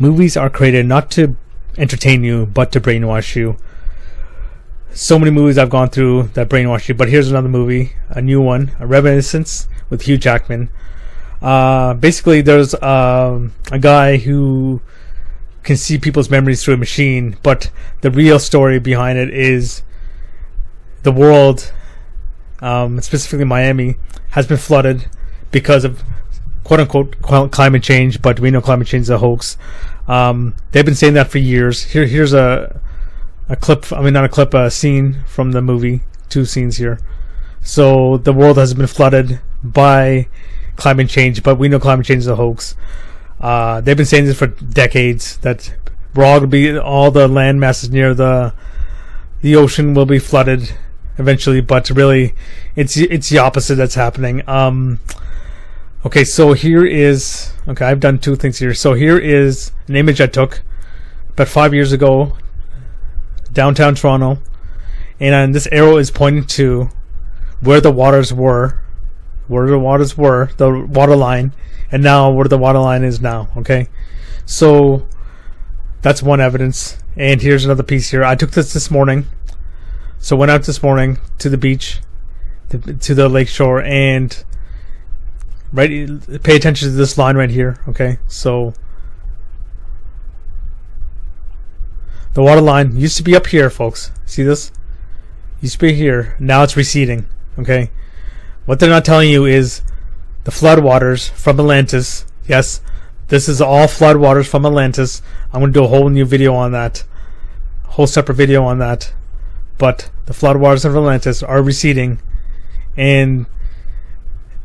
Movies are created not to entertain you, but to brainwash you. So many movies I've gone through that brainwash you, but here's another movie, a new one, A Reminiscence with Hugh Jackman. Basically, there's a guy who can see people's memories through a machine, but the real story behind it is the world, specifically Miami, has been flooded because of quote-unquote climate change, but we know climate change is a hoax. They've been saying that for years. Here's a clip, not a clip, a scene from the movie, 2 scenes here. So the world has been flooded by climate change, but we know climate change is a hoax. They've been saying this for decades, that we're all gonna be, all the land masses near the ocean will be flooded eventually, but really it's the opposite that's happening. Okay, so here is, I've done 2 things here. So here is an image I took about 5 years ago, downtown Toronto, and this arrow is pointing to where the waters were, the water line, and now where the water line is now. Okay, so that's one evidence. And here's another piece here. I took this morning. So went out this morning to the beach, to the lake shore, and pay attention to this line right here. Okay, so the water line used to be up here, folks. See this? Used to be here. Now it's receding. Okay, what they're not telling you is the floodwaters from Atlantis. Yes, this is all floodwaters from Atlantis. I'm going to do a whole new video on that, whole separate video on that. But the floodwaters of Atlantis are receding, and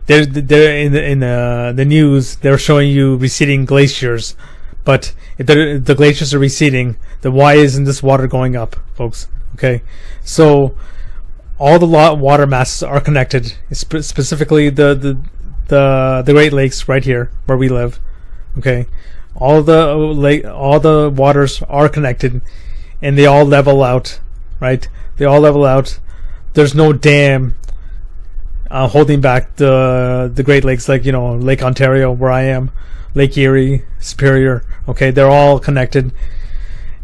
they're in the news. They're showing you receding glaciers, but if the glaciers are receding, then why isn't this water going up, folks? Okay, so all the water masses are connected. Specifically, the Great Lakes right here where we live. Okay, all the waters are connected, and they all level out. Right, they all level out. There's no dam holding back the Great Lakes, like Lake Ontario where I am, Lake Erie, Superior. Okay, they're all connected,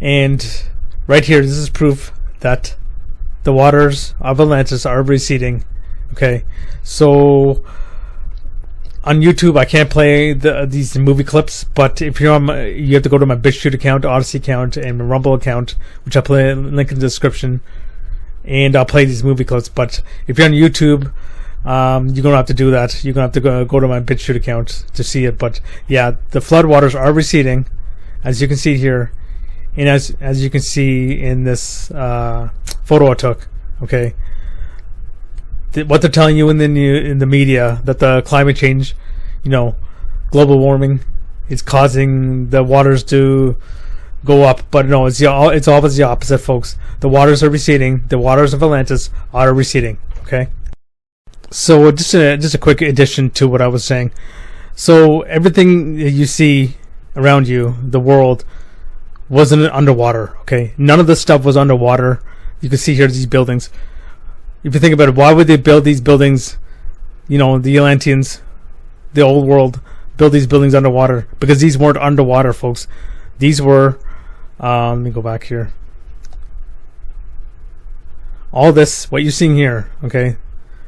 and right here, this is proof that the waters of Atlantis are receding. Okay, so on YouTube I can't play these movie clips, but if you're on you have to go to my BitChute account, Odyssey account, and my Rumble account, which I'll link in the description, and I'll play these movie clips. But if you're on YouTube, you're gonna have to do that. You're gonna have to go to my BitChute account to see it. But yeah, the floodwaters are receding, as you can see here, and as you can see in this photo I took. Okay, what they're telling you in the media, that the climate change, global warming, is causing the waters to go up, but no, it's always the opposite, folks. The waters are receding. The waters of Atlantis are receding. Okay, so just a quick addition to what I was saying. So everything you see around you, the world, wasn't underwater. Okay, none of this stuff was underwater. You can see here these buildings. If you think about it, why would they build these buildings? The Atlanteans, the old world, build these buildings underwater, because these weren't underwater, folks. These were, let me go back here. All this, what you're seeing here, okay,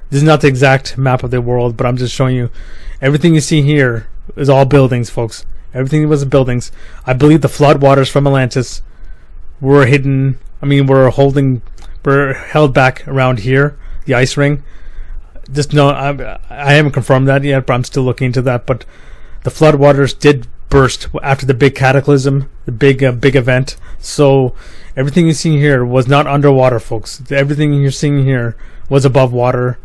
this is not the exact map of the world, but I'm just showing you. Everything you see here is all buildings, folks. Everything was buildings. I believe the floodwaters from Atlantis were hidden. Were held back around here, the ice ring. Just know, I haven't confirmed that yet, but I'm still looking into that. But the floodwaters did burst after the big cataclysm, the big event. So everything you're seeing here was not underwater, folks. Everything you're seeing here was above water.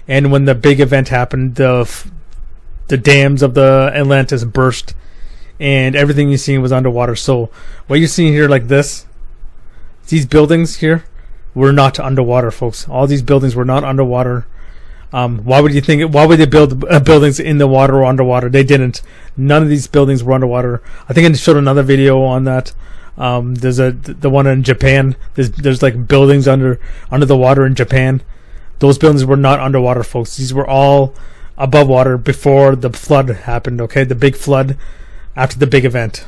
And when the big event happened, the dams of the Atlantis burst, and everything you're seeing was underwater. So what you're seeing here, like this, these buildings here, were not underwater, folks. All these buildings were not underwater. Why would they build buildings in the water or underwater? They didn't. None of these buildings were underwater. I think I showed another video on that. There's the one in Japan. There's like buildings under the water in Japan. Those buildings were not underwater, folks. These were all above water before the flood happened. Okay, the big flood after the big event.